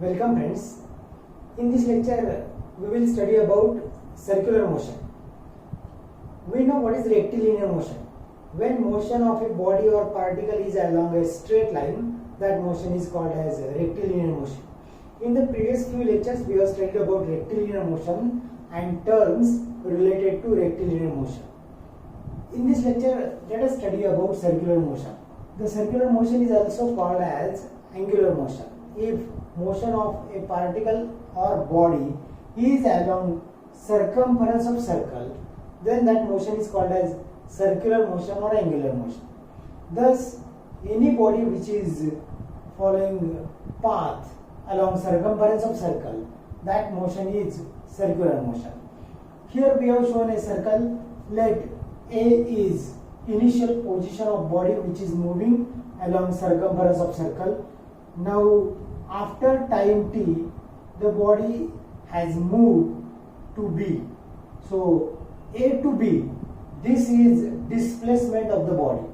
Welcome friends. In this lecture we will study about circular motion. We know what is rectilinear motion. When motion of a body or particle is along a straight line, that motion is called as rectilinear motion. In the previous few lectures we have studied about rectilinear motion and terms related to rectilinear motion. In this lecture let us study about circular motion. The circular motion is also called as angular motion. If motion of a particle or body is along circumference of circle, then that motion is called as circular motion or angular motion. Thus, any body which is following path along circumference of circle, that motion is circular motion. Here we have shown a circle. Let A is initial position of body which is moving along circumference of circle. Now after time t, the body has moved to B. So A to B, this is displacement of the body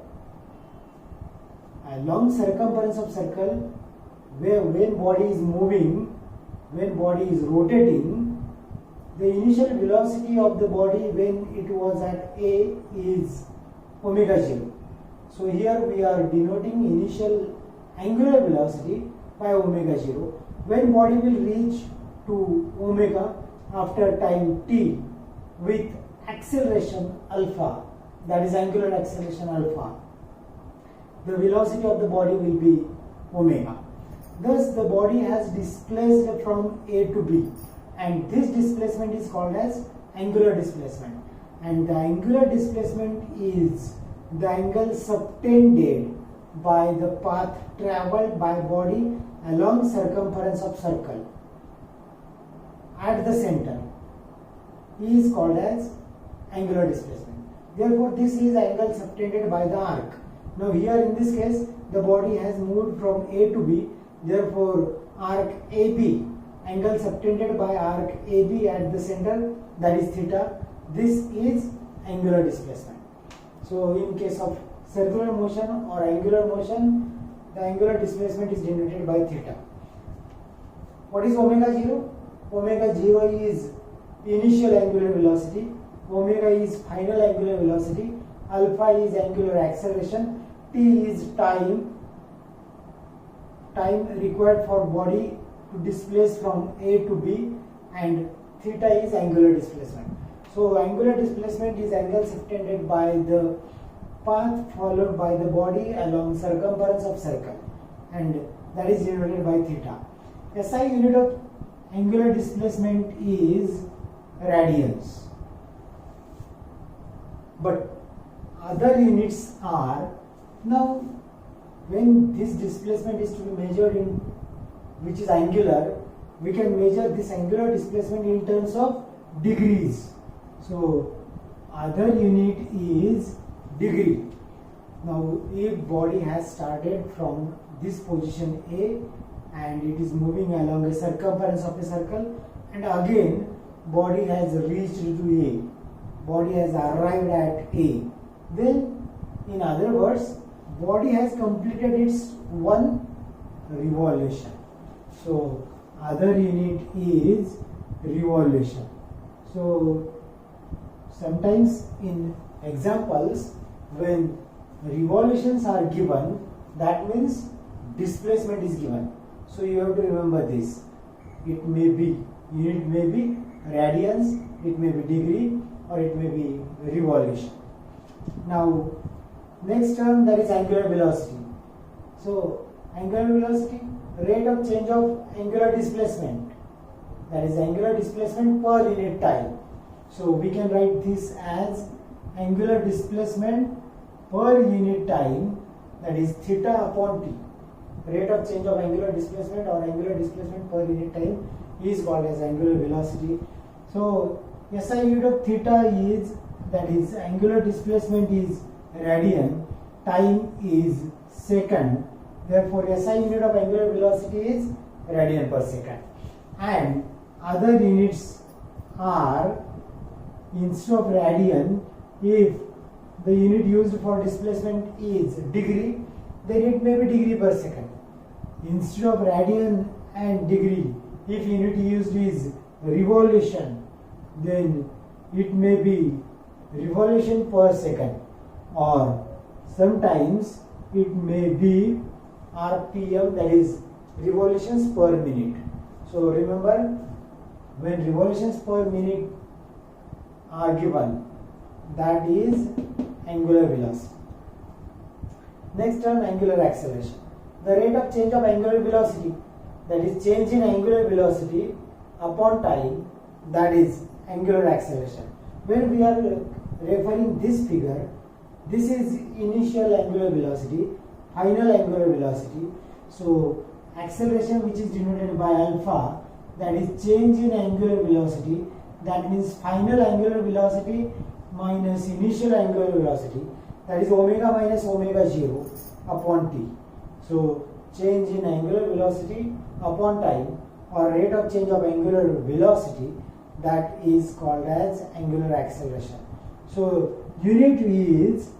along circumference of circle, where when body is moving, when body is rotating, the initial velocity of the body when it was at A is omega 0. So here we are denoting initial angular velocity by omega 0. When body will reach to omega after time t with acceleration alpha, that is angular acceleration alpha, the velocity of the body will be omega. Thus the body has displaced from A to B, and this displacement is called as angular displacement, and the angular displacement is the angle subtended by the path travelled by body along circumference of circle at the center is called as angular displacement. Therefore this is angle subtended by the arc. Now here in this case the body has moved from A to B, therefore arc AB, angle subtended by arc AB at the center, that is theta, this is angular displacement. So in case of circular motion or angular motion, the angular displacement is denoted by theta. What is omega 0? Omega 0 is initial angular velocity, omega is final angular velocity, alpha is angular acceleration, t is time required for body to displace from A to B, and theta is angular displacement. So angular displacement is angle subtended by the path followed by the body along circumference of circle, and that is denoted by theta. SI unit of angular displacement is radians, but other units are, now when this displacement is to be measured in which is angular, we can measure this angular displacement in terms of degrees. So other unit is degree. Now if body has started from this position A and it is moving along a circumference of a circle, and again body has reached to A, body has arrived at A, then in other words body has completed its one revolution. So other unit is revolution. So sometimes in examples when revolutions are given, that means displacement is given. So you have to remember this. It may be, unit may be radians, it may be degree, or it may be revolution. Now next term, that is angular velocity. So angular velocity, rate of change of angular displacement, that is angular displacement per unit time. So we can write this as angular displacement per unit time, that is theta upon t. Rate of change of angular displacement or angular displacement per unit time is called as angular velocity. So SI unit of theta is, that is angular displacement is radian, time is second, therefore SI unit of angular velocity is radian per second. And other units are, instead of radian, if the unit used for displacement is degree, then it may be degree per second. Instead of radian and degree. If unit used is revolution, then it may be revolution per second, or sometimes it may be RPM, that is revolutions per minute. So remember, when revolutions per minute are given, that is angular velocity. Next term, angular acceleration. The rate of change of angular velocity, that is change in angular velocity upon time, that is angular acceleration. When we are referring this figure, this is initial angular velocity, final angular velocity. So acceleration, which is denoted by alpha, that is change in angular velocity, that means final angular velocity minus initial angular velocity, that is omega minus omega 0 upon t. So change in angular velocity upon time, or rate of change of angular velocity, that is called as angular acceleration. So unit is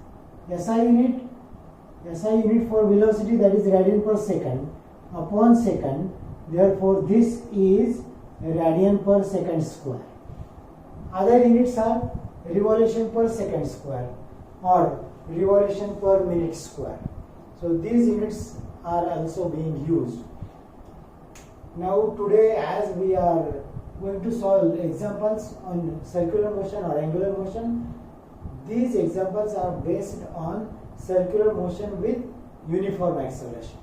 SI unit for velocity, that is radian per second upon second. Therefore this is radian per second square. Other units are revolution per second square or revolution per minute square. So these units are also being used. Now today, as we are going to solve examples on circular motion or angular motion, these examples are based on circular motion with uniform acceleration.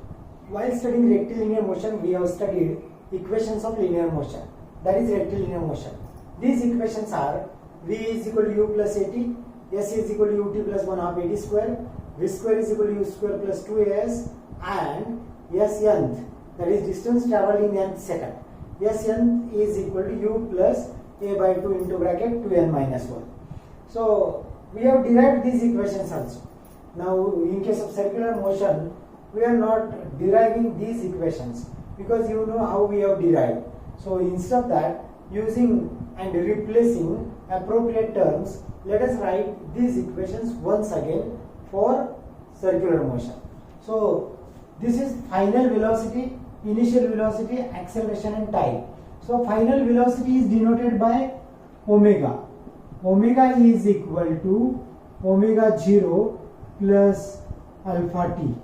While studying rectilinear motion, we have studied equations of linear motion, that is rectilinear motion. These equations are V is equal to U plus AT, S is equal to UT plus 1 half AT square, V square is equal to U square plus 2AS, and S nth, that is distance travelled in nth second. S nth is equal to U plus A by 2 into bracket 2n minus 1. So we have derived these equations also. Now in case of circular motion, we are not deriving these equations because you know how we have derived. So instead of that, using and replacing appropriate terms, let us write these equations once again for circular motion. So this is final velocity, initial velocity, acceleration and time. So final velocity is denoted by omega. Omega is equal to omega 0 plus alpha t.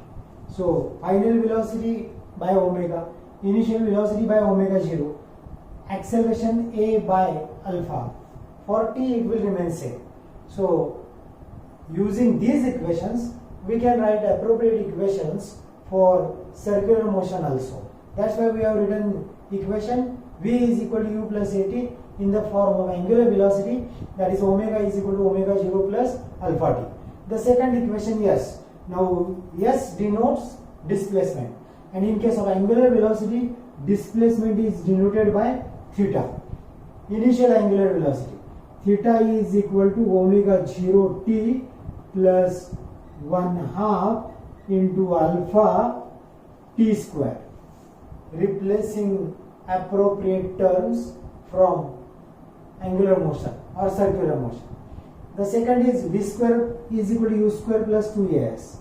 So final velocity by omega, initial velocity by omega 0, acceleration a by alpha. For t it will remain same. So using these equations, we can write appropriate equations for circular motion also. That's why we have written equation V is equal to U plus AT in the form of angular velocity, that is omega is equal to omega 0 plus alpha t. The second equation S. Now S denotes displacement, and in case of angular velocity, displacement is denoted by theta. Initial angular velocity, theta is equal to omega 0 t plus 1 half into alpha t square, replacing appropriate terms from angular motion or circular motion. The second is V square is equal to U square plus 2AS.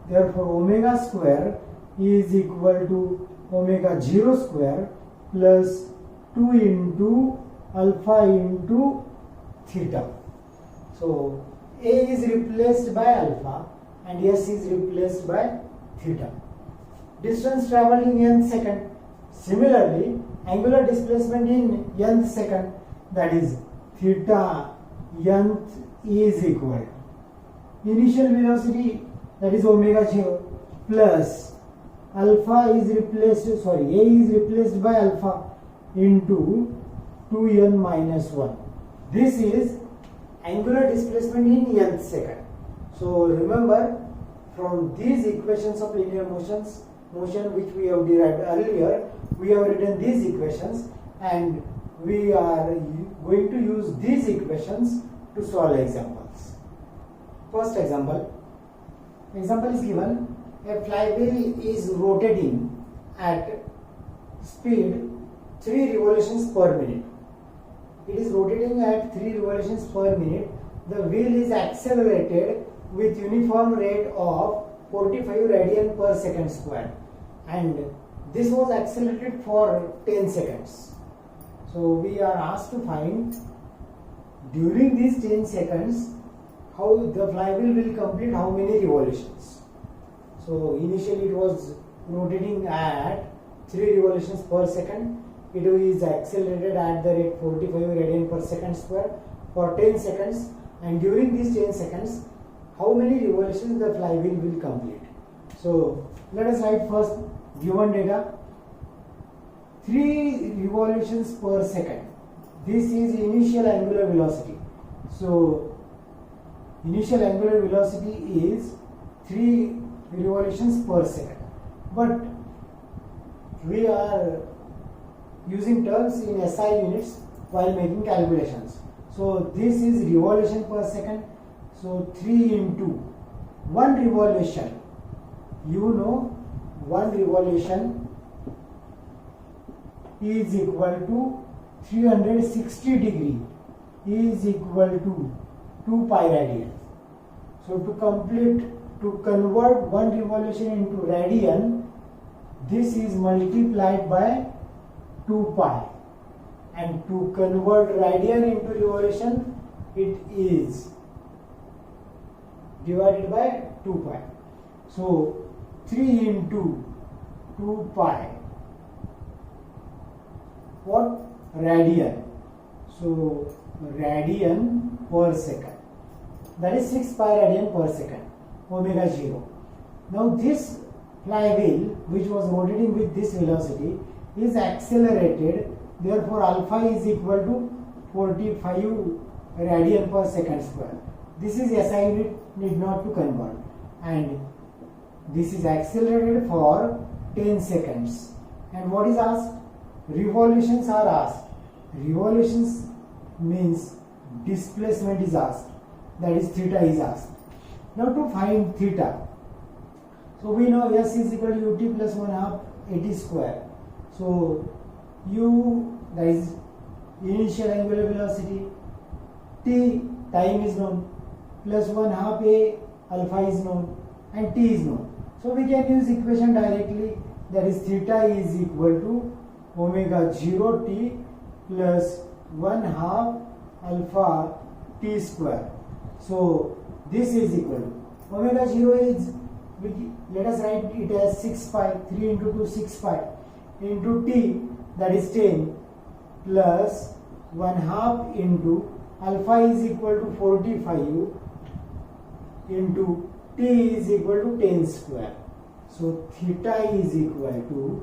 Therefore omega square is equal to omega 0 square plus 2 into alpha into theta. So A is replaced by alpha and S is replaced by theta. Distance travelled in nth second. Similarly, angular displacement in nth second, that is theta nth is equal to initial velocity, that is omega 0 plus alpha is replaced, A is replaced by alpha into 2n minus 1. This is angular displacement in nth second. So remember, from these equations of linear motion which we have derived earlier, we have written these equations, and we are going to use these equations to solve examples. First example is given. A flywheel is rotating at speed 3 revolutions per minute. It is rotating at 3 revolutions per minute. The wheel is accelerated with uniform rate of 45 radian per second square, and this was accelerated for 10 seconds. So we are asked to find during these 10 seconds how the flywheel will complete how many revolutions. So initially it was rotating at 3 revolutions per second. It is accelerated at the rate 45 radian per second square for 10 seconds, and during these 10 seconds how many revolutions the flywheel will complete. So let us write first given data. 3 revolutions per second. This is initial angular velocity. So initial angular velocity is 3 revolutions per second. But we are using terms in SI units while making calculations. So this is revolution per second. So 3 into 1 revolution. You know 1 revolution is equal to 360 degree is equal to 2 pi radian. So to convert 1 revolution into radian, this is multiplied by 2 pi, and to convert radian into revolution, it is divided by 2 pi. So 3 into 2 pi, what? Radian. So radian per second, that is 6 pi radian per second, omega 0. Now this flywheel, which was rotating with this velocity, is accelerated, therefore alpha is equal to 45 radian per second square. This is SI unit, need not to convert, and this is accelerated for 10 seconds. And what is asked? Revolutions are asked. Revolutions means displacement is asked, that is theta is asked. Now to find theta, so we know S is equal to ut plus 1/2 at square. So u, that is initial angular velocity, t, time is known, plus 1/2 a, alpha is known, and t is known. So we can use equation directly, that is theta is equal to omega 0 t plus 1/2 alpha t square. So this is equal to omega 0 is, let us write it as 6 pi, 3 into 2 6 pi into t, that is 10, plus 1/2 into alpha is equal to 45 into t is equal to 10 square. So theta is equal to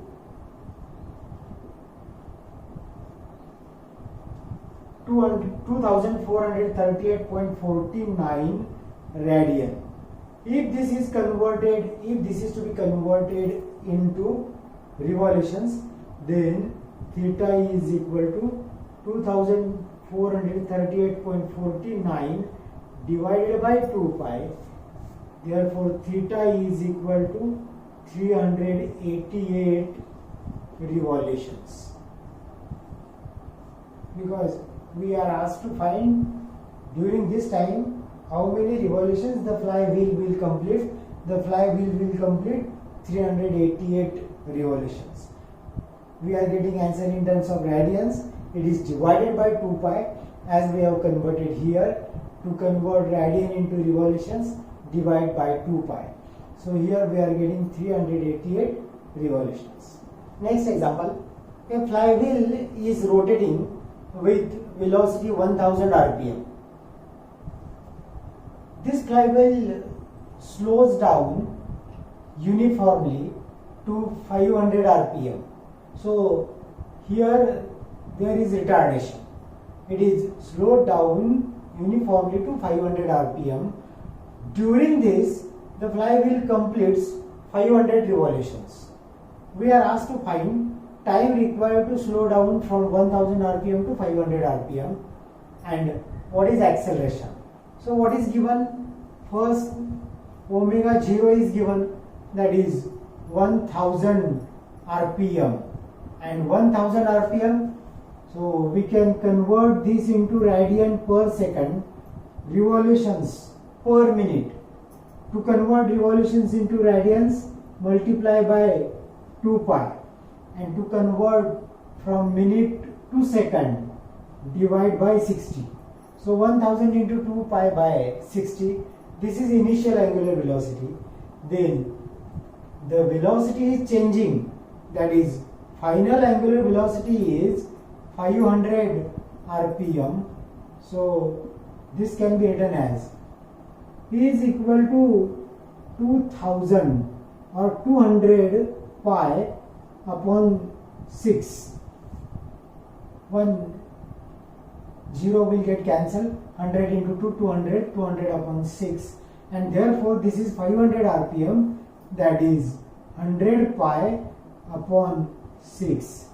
2438.49 radian. If this is converted, if this is to be converted into revolutions, then theta is equal to 2438.49 divided by 2 pi. Therefore theta is equal to 388 revolutions, because we are asked to find during this time how many revolutions the flywheel will complete. The flywheel will complete 388 revolutions. We are getting answer in terms of radians. It is divided by 2 pi, as we have converted here. To convert radian into revolutions, divide by 2 pi. So here we are getting 388 revolutions. Next example, a flywheel is rotating with velocity 1000 rpm. This flywheel slows down uniformly to 500 rpm. So here there is retardation. It is slowed down uniformly to 500 rpm. During this, the flywheel completes 500 revolutions. We are asked to find time required to slow down from 1000 rpm to 500 rpm, and what is acceleration. So what is given? First, omega 0 is given, that is 1000 rpm, and 1000 rpm, so we can convert this into radian per second, revolutions per minute. To convert revolutions into radians, multiply by 2 pi. and to convert from minute to second, divide by 60. So 1000 into 2 pi by 60, this is initial angular velocity. Then the velocity is changing, that is final angular velocity is 500 rpm. So this can be written as P is equal to 2000 or 200 pi upon 6. 1 0 will get cancelled. 100 into 2, 200, 200 upon 6, and therefore this is 500 rpm, that is 100 pi upon 6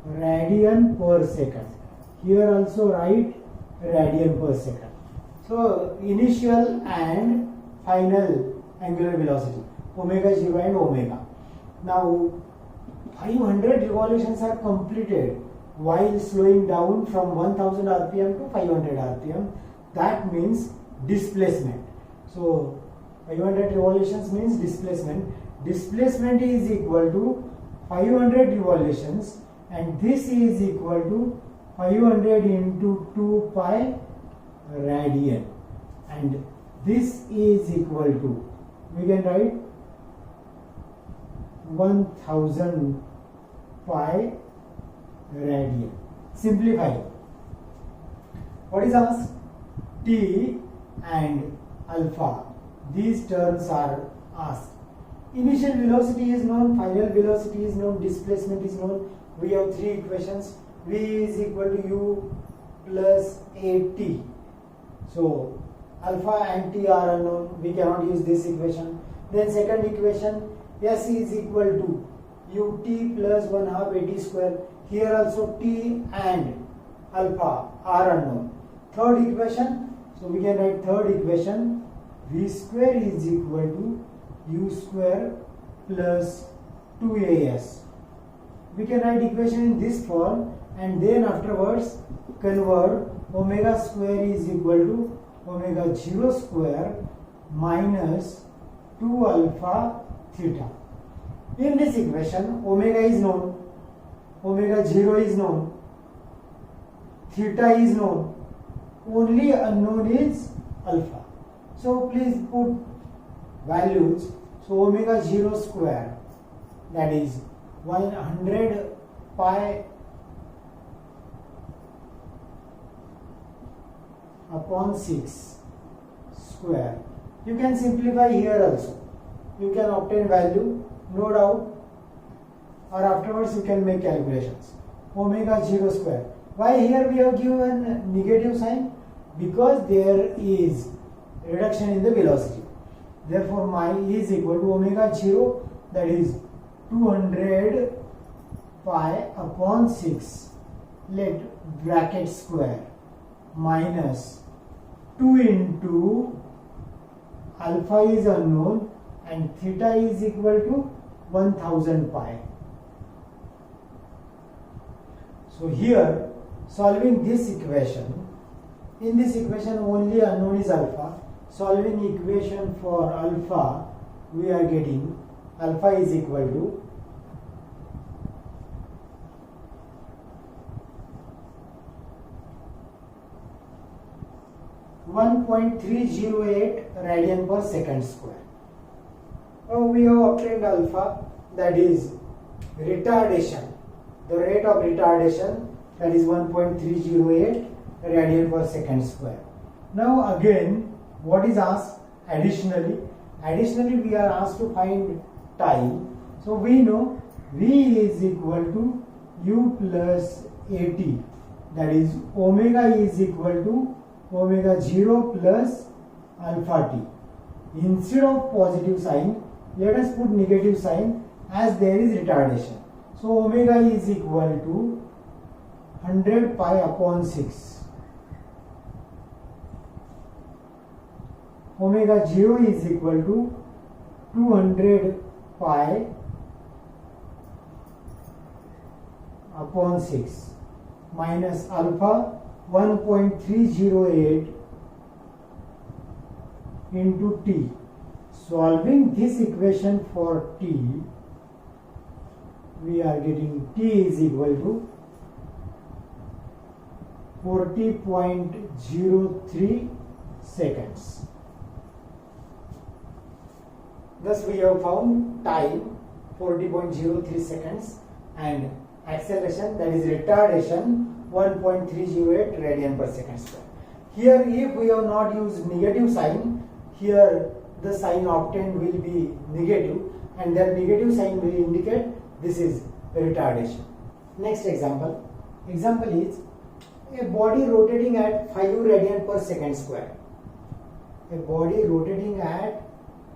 radian per second. Here also write radian per second. So initial and final angular velocity, omega 0 and omega. Now 500 revolutions are completed while slowing down from 1000 rpm to 500 rpm. That means displacement. So 500 revolutions means displacement. Displacement is equal to 500 revolutions, and this is equal to 500 into 2 pi radian, and this is equal to, we can write 1000 pi radian. Simplify. What is asked? T and alpha, these terms are asked. Initial velocity is known, final velocity is known, displacement is known. We have three equations. V is equal to u plus at. So alpha and t are unknown, we cannot use this equation. Then second equation, s is equal to ut plus 1 half at square. Here also t and alpha are unknown. Third equation, so we can write third equation, v square is equal to u square plus 2as. We can write equation in this form, and then afterwards convert omega square is equal to omega 0 square minus 2 alpha theta. In this equation, omega is known, omega 0 is known, theta is known, only unknown is alpha. So please put values. So omega 0 square, that is 100 pi upon 6 square. You can simplify here also. You can obtain value, no doubt, or afterwards you can make calculations. Omega 0 square. Why here we have given negative sign? Because there is reduction in the velocity. Therefore my is equal to omega 0, that is 200 pi upon 6, let bracket square, minus 2 into alpha is unknown and theta is equal to 1000 pi. So here solving this equation, in this equation only unknown is alpha. Solving equation for alpha, we are getting alpha is equal to 1.308 radian per second square. Now we have obtained alpha, that is retardation. The rate of retardation, that is 1.308 radian per second square. Now again, what is asked additionally? Additionally, we are asked to find time. So we know V is equal to U plus AT, that is omega is equal to omega 0 plus alpha t. Instead of positive sign, let us put negative sign, as there is retardation. So omega is equal to 100 pi upon 6. Omega 0 is equal to 200 pi upon 6 minus alpha 1.308 into t. Solving this equation for t, we are getting t is equal to 40.03 seconds. Thus we have found time 40.03 seconds and acceleration, that is retardation, 1.308 radian per second square. Here if we have not used negative sign, here the sign obtained will be negative, and that negative sign will indicate this is retardation. Next example. Example is a body rotating at 5 radian per second square. A body rotating at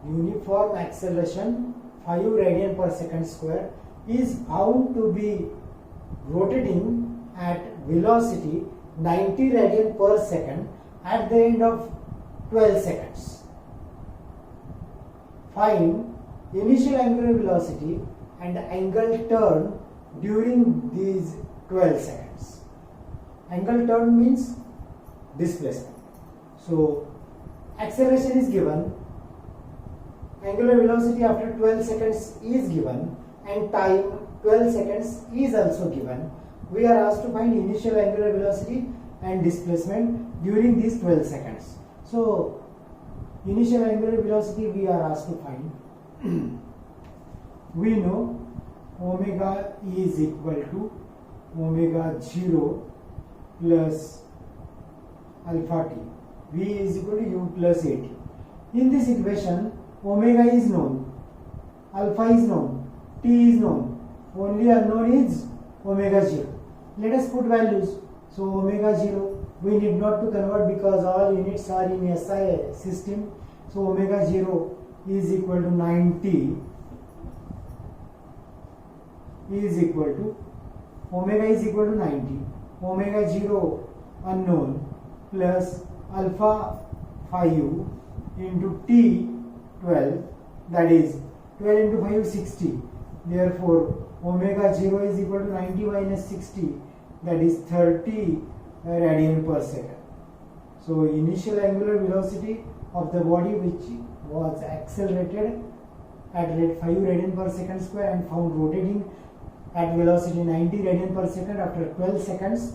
uniform acceleration 5 radian per second square is found to be rotating at velocity 90 radian per second at the end of 12 seconds. Find initial angular velocity and angle turn during these 12 seconds. Angle turn means displacement. So acceleration is given, angular velocity after 12 seconds is given, and time 12 seconds is also given. We are asked to find initial angular velocity and displacement during these 12 seconds. So initial angular velocity we are asked to find. We know omega is equal to omega 0 plus alpha t. V is equal to u plus at. In this equation, omega is known, alpha is known, t is known. Only unknown is omega 0. Let us put values. So omega 0, we need not to convert because all units are in SI system. So omega 0 is equal to 90 is equal to, omega is equal to 90, omega 0 unknown plus alpha 5 into t 12, that is 12 into 5 is 60. Therefore omega 0 is equal to 90 minus 60, that is 30 radian per second. So initial angular velocity of the body which was accelerated at rate 5 radian per second square and found rotating at velocity 90 radian per second after 12 seconds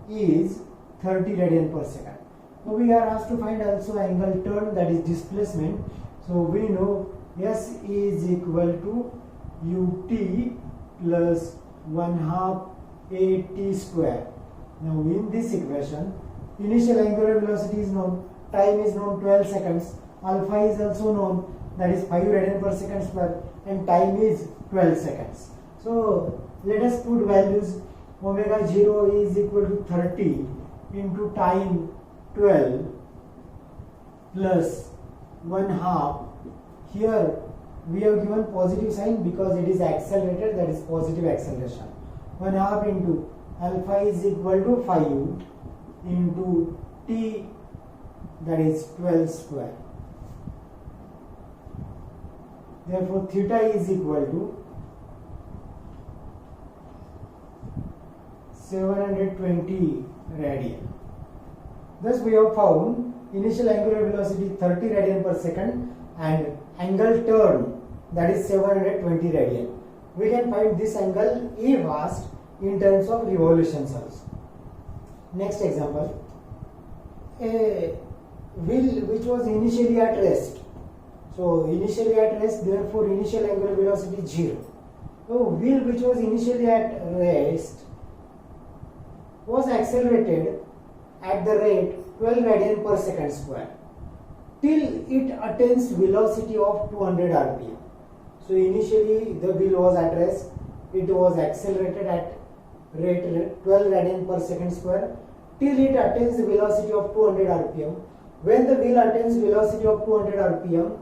is 30 radian per second. So we are asked to find also angle turn, that is displacement. So we know S is equal to ut plus 1/2 at square. Now in this equation, initial angular velocity is known, time is known 12 seconds, alpha is also known, that is 5 radian per second square, and time is 12 seconds. So let us put values. Omega 0 is equal to 30 into time 12 plus 1/2. Here we have given positive sign because it is accelerated, that is positive acceleration. 1/2 into alpha is equal to 5 into t, that is 12 square. Therefore theta is equal to 720 radian. Thus we have found initial angular velocity 30 radian per second and angle turn, that is 720 radian. We can find this angle if asked in terms of revolutions also. Next example, a wheel which was initially at rest. So initially at rest, therefore initial angular velocity 0. So wheel which was initially at rest was accelerated at the rate 12 radian per second square till it attains velocity of 200 rpm. So initially the wheel was at rest, it was accelerated at rate 12 radian per second square till it attains the velocity of 200 rpm. When the wheel attains velocity of 200 rpm,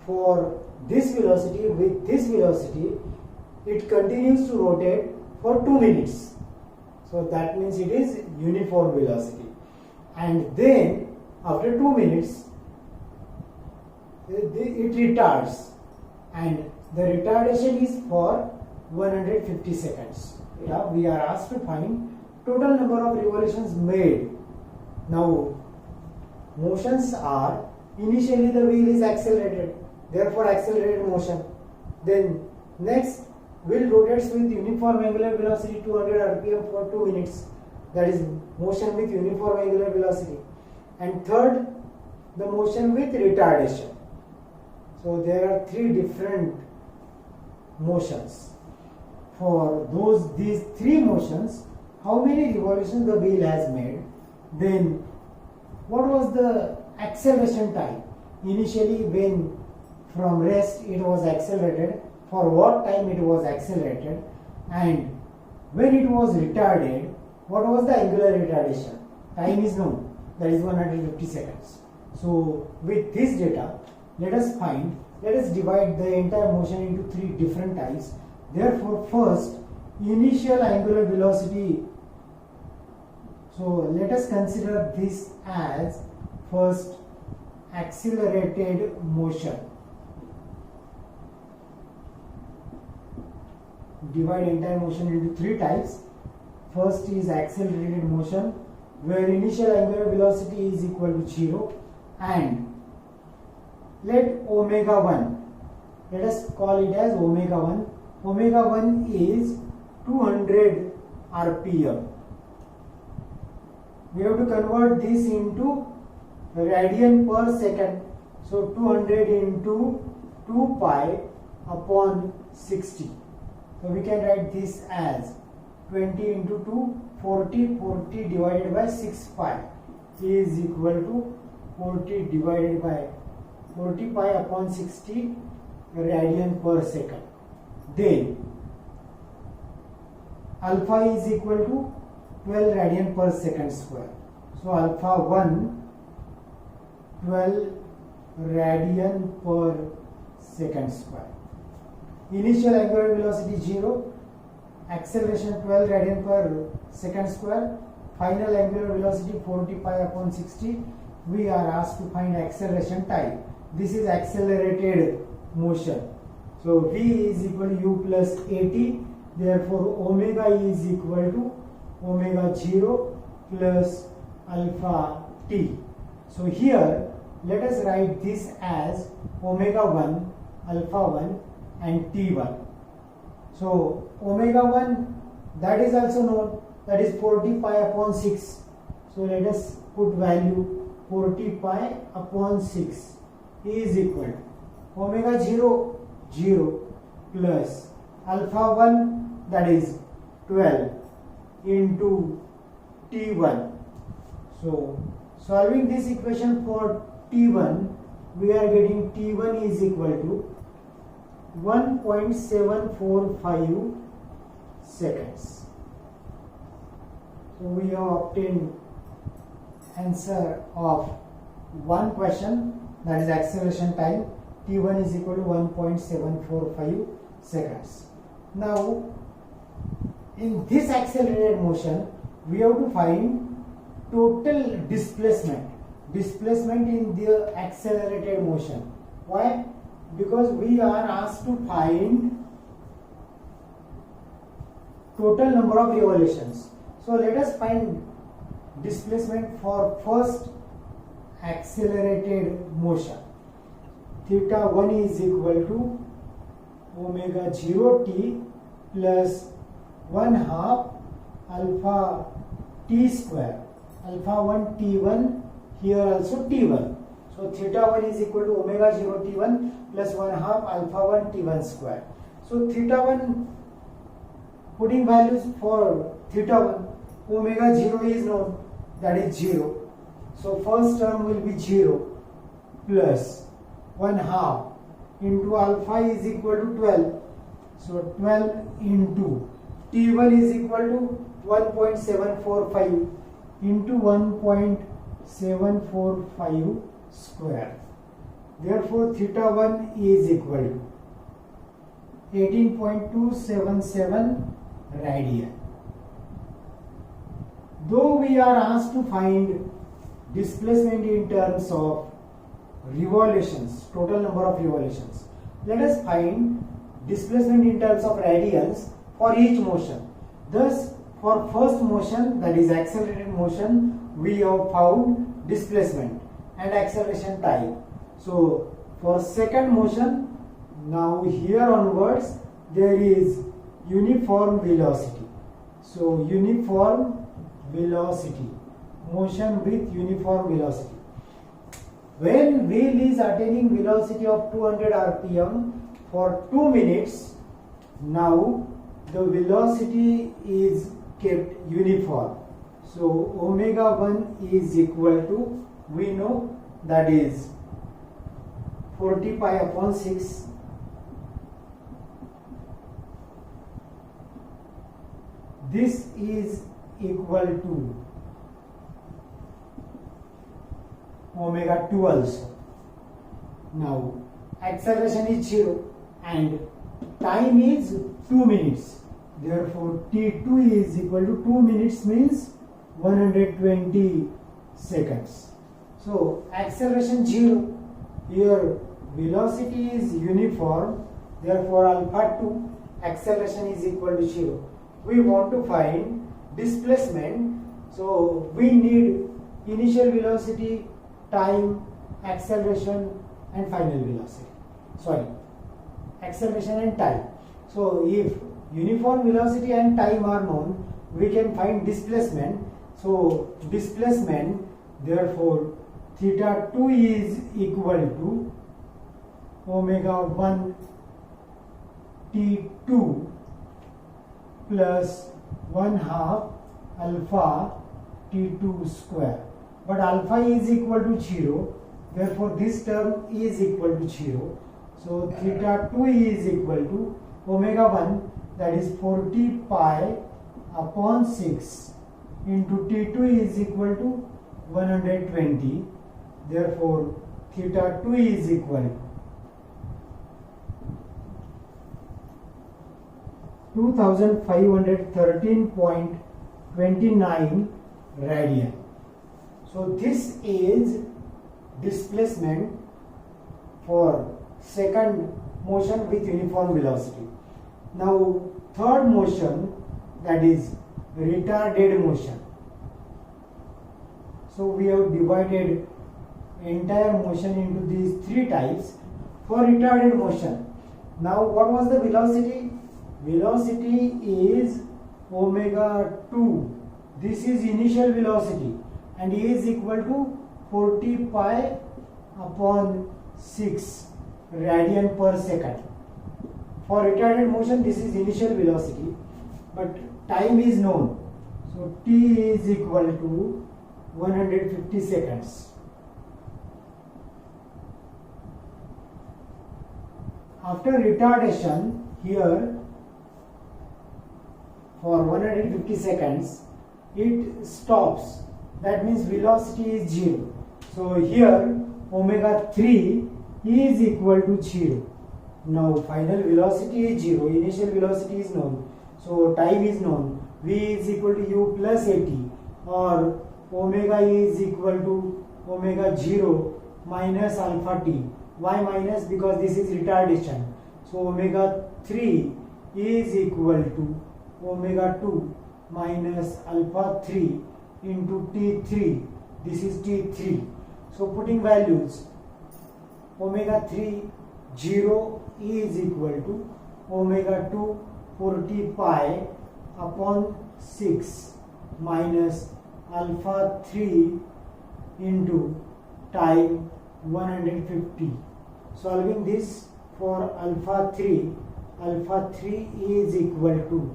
for this velocity, with this velocity, it continues to rotate for 2 minutes. So that means it is uniform velocity. And then after 2 minutes, it retards, and the retardation is for 150 seconds. Yeah, we are asked to find total number of revolutions made. Now motions are, initially the wheel is accelerated, therefore accelerated motion. Then next wheel rotates with uniform angular velocity 200 rpm for 2 minutes. That is motion with uniform angular velocity. And third, the motion with retardation. So there are three different motions. For these three motions, how many revolutions the wheel has made, then what was the acceleration time? Initially when from rest it was accelerated, for what time it was accelerated, and when it was retarded, what was the angular retardation? Time is known, that is 150 seconds. So with this data, let us divide the entire motion into three different types. Therefore, first, initial angular velocity. So let us consider this as first accelerated motion. Divide entire motion into three types. First is accelerated motion, where initial angular velocity is equal to 0, and let omega 1, let us call it as omega 1. Omega 1 is 200 rpm. We have to convert this into radian per second. So 200 into 2 pi upon 60. So we can write this as 20 into 2, 40, 40 divided by 6 pi is equal to 40 divided by 40 pi upon 60 radian per second. Then alpha is equal to 12 radian per second square. So alpha 1 12 radian per second square. Initial angular velocity 0, acceleration 12 radian per second square, final angular velocity 40 pi upon 60. We are asked to find acceleration time. This is accelerated motion. So V is equal to U plus AT. Therefore, omega is equal to omega 0 plus alpha t. So here, let us write this as omega 1, alpha 1 and t1. So omega 1, that is also known, that is 40 pi upon 6. So let us put value 40 pi upon 6 is equal to omega 0, 0 plus alpha 1, that is 12 into t1. So solving this equation for t1, we are getting t1 is equal to 1.745 seconds. So we have obtained answer of one question, that is acceleration time. T1 is equal to 1.745 seconds. Now in this accelerated motion, we have to find total displacement in the accelerated motion. Why? Because we are asked to find total number of revolutions. So let us find displacement for first accelerated motion. Theta 1 is equal to omega 0 t plus 1/2 alpha t square. Alpha 1 t1, here also t1. So theta 1 is equal to omega 0 t1 plus 1/2 alpha 1 t1 square. So theta 1, putting values for theta 1, omega 0 is known, that is 0. So first term will be 0 plus 1/2 into alpha is equal to 12. So 12 into t1 is equal to 1.745 into 1.745 square. Therefore theta 1 is equal to 18.277 radian. Though we are asked to find displacement in terms of revolutions, total number of revolutions, let us find displacement in terms of radians for each motion. Thus, for first motion, that is accelerated motion, we have found displacement and acceleration time. So for second motion, now here onwards there is uniform velocity. So uniform velocity, motion with uniform velocity. When wheel is attaining velocity of 200 rpm for 2 minutes, now the velocity is kept uniform. So omega 1 is equal to, we know, that is 40 pi upon 6. This is equal to omega 2 also. Now acceleration is 0 and time is 2 minutes. Therefore T2 is equal to 2 minutes means 120 seconds. So acceleration 0. Here velocity is uniform. Therefore alpha 2, acceleration is equal to 0. We want to find displacement. So we need initial velocity, time, acceleration and final velocity. Sorry, acceleration and time. So if uniform velocity and time are known, we can find displacement. So displacement, therefore theta 2 is equal to omega 1 T2 plus 1/2 alpha T2 square. But alpha is equal to 0. Therefore this term is equal to 0. So theta 2 is equal to omega 1, that is 40 pi upon 6 into T2 is equal to 120. Therefore theta 2 is equal to 2513.29 radian. So this is displacement for second motion with uniform velocity. Now third motion, that is retarded motion. So we have divided entire motion into these three types. For retarded motion, now what was the velocity? Velocity is omega 2. This is initial velocity and is equal to 40 pi upon 6 radian per second. For retarded motion, this is initial velocity, but time is known. So t is equal to 150 seconds. After retardation, here for 150 seconds it stops. That means velocity is 0. So here omega 3 is equal to 0. Now final velocity is 0, initial velocity is known, so time is known. V is equal to u plus at, or omega is equal to omega 0 minus alpha t. Why minus? Because this is retardation. So omega 3 is equal to omega 2 minus alpha 3 into T3. This is T3. So putting values, omega 3 0 is equal to omega 2 40 pi upon 6 minus alpha 3 into time 150. Solving this for alpha 3 is equal to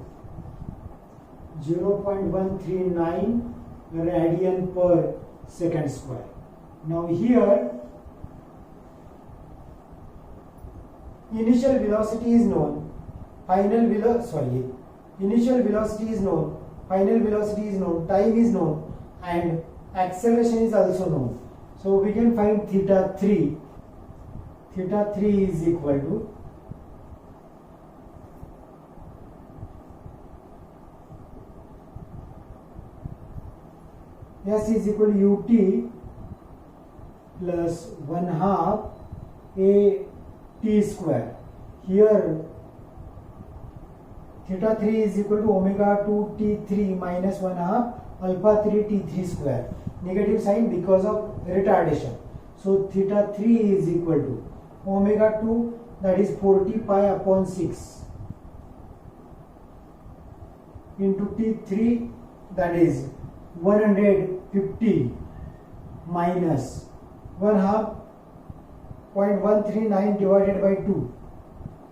0.139 radian per second square. Now here initial velocity is known, initial velocity is known, final velocity is known, time is known, and acceleration is also known. So we can find theta 3. Theta 3 is equal to S is equal to ut plus 1/2 a t square. Here theta 3 is equal to omega 2 t3 minus 1/2 alpha 3 t3 square. Negative sign because of retardation. So theta 3 is equal to omega 2, that is 40 pi upon 6 into t3, that is 150 minus 1 half 0.139 divided by 2.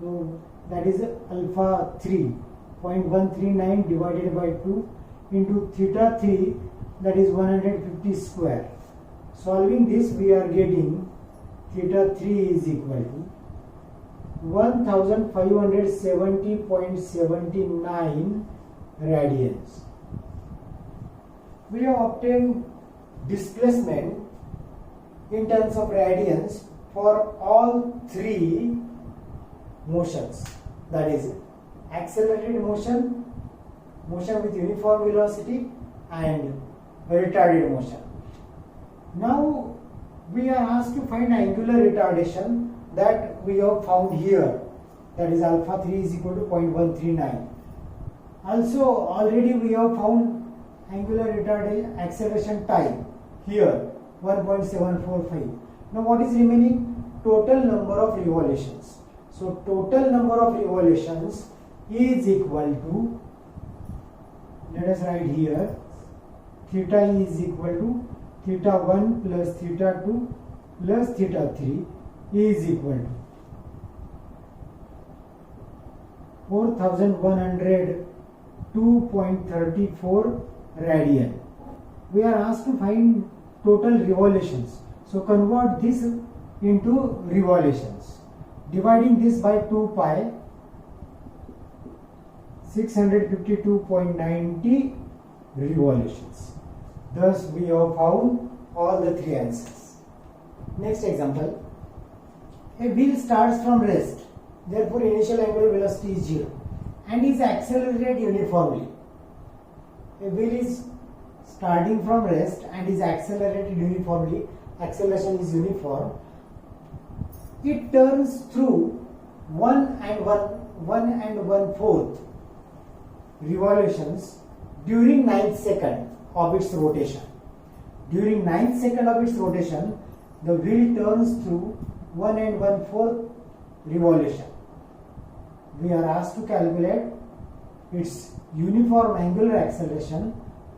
So that is alpha 3, 0.139 divided by 2 into theta 3, that is 150 square. Solving this, we are getting theta 3 is equal to 1570.79 radians. We have obtained displacement in terms of radians for all three motions, that is accelerated motion, motion with uniform velocity, and retarded motion. Now we are asked to find angular retardation that we have found here, that is alpha 3 is equal to 0.139. Also already we have found angular retardation acceleration time here 1.745. Now what is remaining? Total number of revolutions. So total number of revolutions is equal to, let us write here, theta is equal to theta 1 plus theta 2 plus theta 3 is equal to 4102.34 radian. We are asked to find total revolutions. So convert this into revolutions. Dividing this by 2 pi, 652.90 revolutions. Thus we have found all the three answers. Next example. A wheel starts from rest, therefore initial angular velocity is 0 and is accelerated uniformly. A wheel is starting from rest and is accelerated uniformly, acceleration is uniform. It turns through 1 and 1/4 revolutions during 9th second of its rotation. During 9th second of its rotation, the wheel turns through 1 and 1/4 revolution. We are asked to calculate its uniform angular acceleration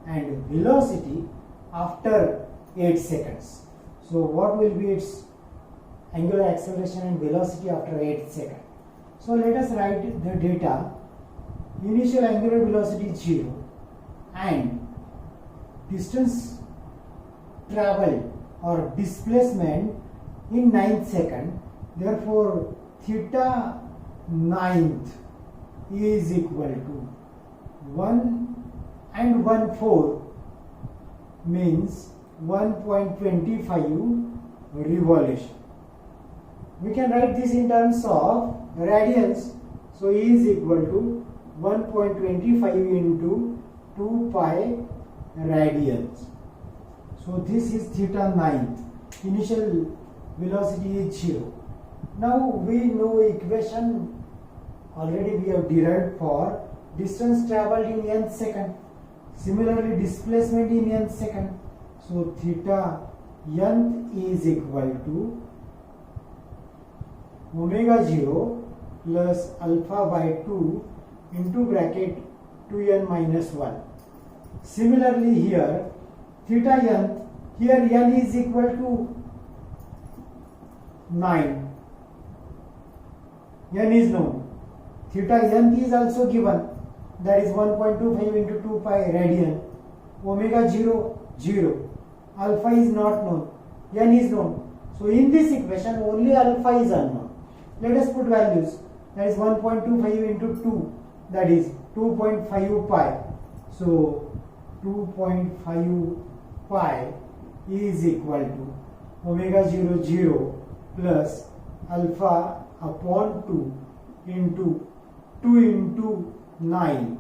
and velocity after 8 seconds. So what will be its angular acceleration and velocity after 8 seconds? So let us write the data. Initial angular velocity is 0 and distance traveled or displacement in 9th second. Therefore theta 9th is equal to 1 and 1/4 means 1.25 revolution. We can write this in terms of radians. So E is equal to 1.25 into 2 pi radians. So this is theta 9th. Initial velocity is 0. Now we know equation already we have derived for distance traveled in nth second. Similarly displacement in nth second. So theta nth is equal to omega 0 plus alpha by 2 into bracket 2n minus 1. Similarly here theta nth, here n is equal to 9. N is known. Theta nth is also given, that is 1.25 into 2 pi radian. Omega 0, 0. Alpha is not known. N is known. So in this equation only alpha is unknown. Let us put values. That is 1.25 into 2, that is 2.5 pi. So 2.5 pi is equal to omega 0, 0 plus alpha upon 2 into 2 into 9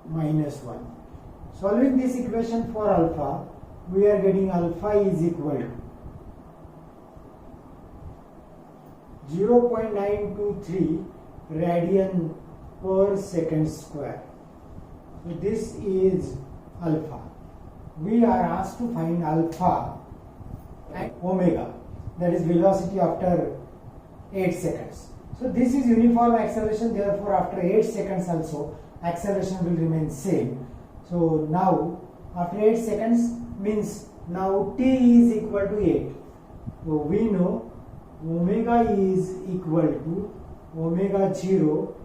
minus 1. Solving this equation for alpha, we are getting alpha is equal to 0.923 radian per second square. So this is alpha. We are asked to find alpha and omega, that is velocity after 8 seconds. So this is uniform acceleration, therefore after 8 seconds also acceleration will remain same. So now after 8 seconds means now t is equal to 8. So we know omega is equal to omega 0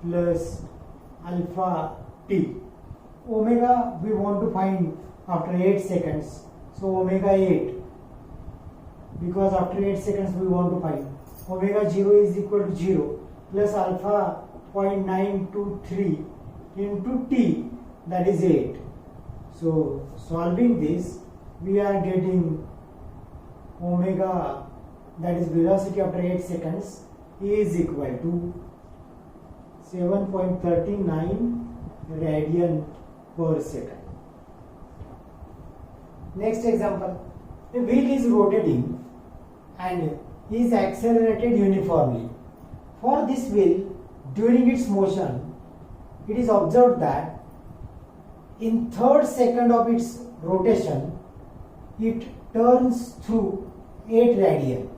plus alpha t. Omega we want to find after 8 seconds. So omega 8, because after 8 seconds we want to find. Omega 0 is equal to 0 plus alpha 0.923 into t, that is 8. So solving this, we are getting omega, that is velocity after 8 seconds, is equal to 7.39 radian per second. Next example, the wheel is rotating and is accelerated uniformly. For this wheel, during its motion, it is observed that in third second of its rotation, it turns through 8 radian,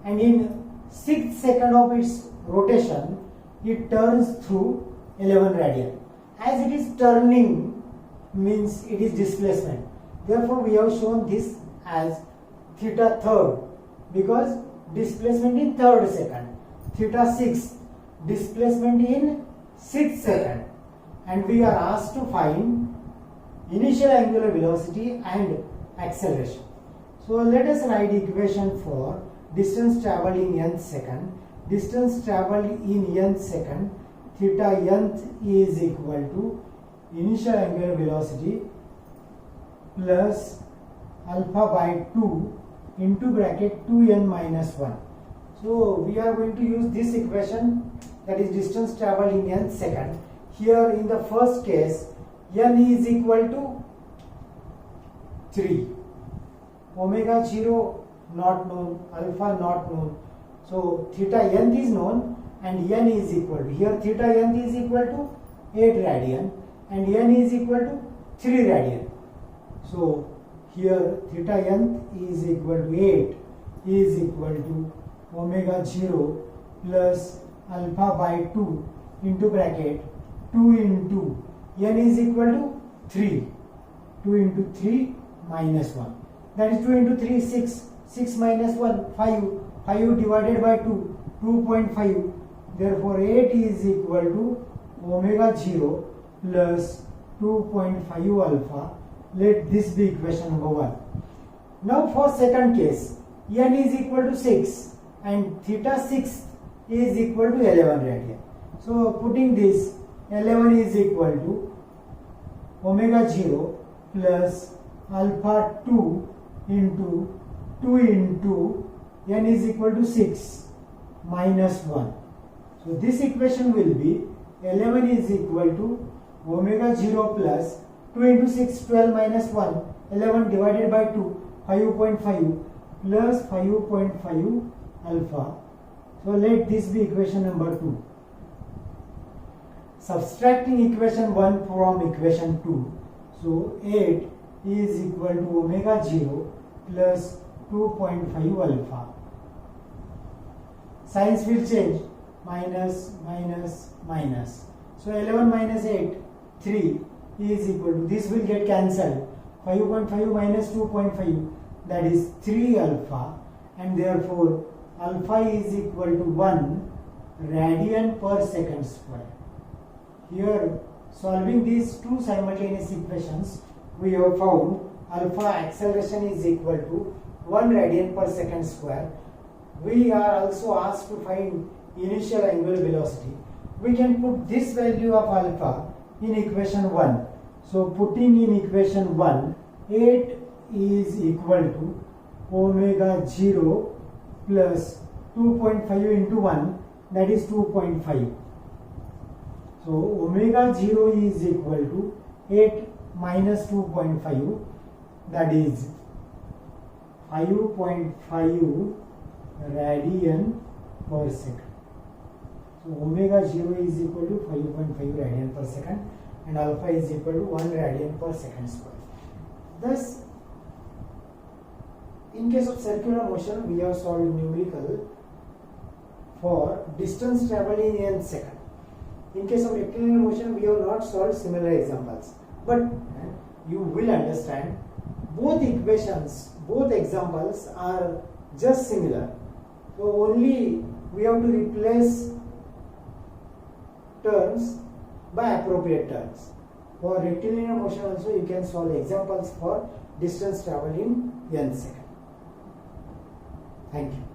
and in 6th second of its rotation, it turns through 11 radian. As it is turning means it is displacement. Therefore, we have shown this as theta third, because displacement in third second, theta sixth, displacement in 6th second, and we are asked to find initial angular velocity and acceleration. So let us write equation for distance travelled in nth second. Distance travelled in nth second, theta nth is equal to initial angular velocity plus alpha by 2 into bracket 2n minus 1. So we are going to use this equation, that is distance travelled in nth second. Here in the first case, n is equal to 3. Omega 0 not known, alpha not known. So theta nth is known and n is equal to, here theta nth is equal to 8 radian and n is equal to 3 radian. So here theta nth is equal to 8 is equal to omega 0 plus alpha by 2 into bracket 2 into n is equal to 3. 2 into 3 minus 1. That is 2 into 3, 6. 6 minus 1, 5. 5 divided by 2, 2.5. Therefore, 8 is equal to omega 0 plus 2.5 alpha. Let this be equation number 1. Now for second case, n is equal to 6 and theta 6 is equal to 11 radian. So putting this, 11 is equal to omega 0 plus alpha 2 into 2 into n is equal to 6 minus 1. So this equation will be 11 is equal to omega 0 plus 2 into 6, 12 minus 1, 11 divided by 2, 5.5 plus 5.5 alpha. So let this be equation number 2. Subtracting equation 1 from equation 2. So 8 is equal to omega 0 plus 2.5 alpha. Signs will change, minus, minus, minus. So 11 minus 8, 3 is equal to, this will get cancelled. 5.5 minus 2.5, that is 3 alpha, and therefore alpha is equal to 1 radian per second square. Here, solving these two simultaneous equations, we have found alpha acceleration is equal to 1 radian per second square. We are also asked to find initial angular velocity. We can put this value of alpha in equation 1. So putting in equation 1, 8 is equal to omega 0 plus 2.5 into 1, that is 2.5. So omega 0 is equal to 8 minus 2.5, that is 5.5 radian per second. So omega 0 is equal to 5.5 radian per second and alpha is equal to 1 radian per second square. Thus, in case of circular motion, we have solved numerical for distance travelled in nth second. In case of rectilinear motion, we have not solved similar examples. But you will understand both equations, both examples are just similar. So only we have to replace terms by appropriate terms. For rectilinear motion also you can solve examples for distance traveled in n second. Thank you.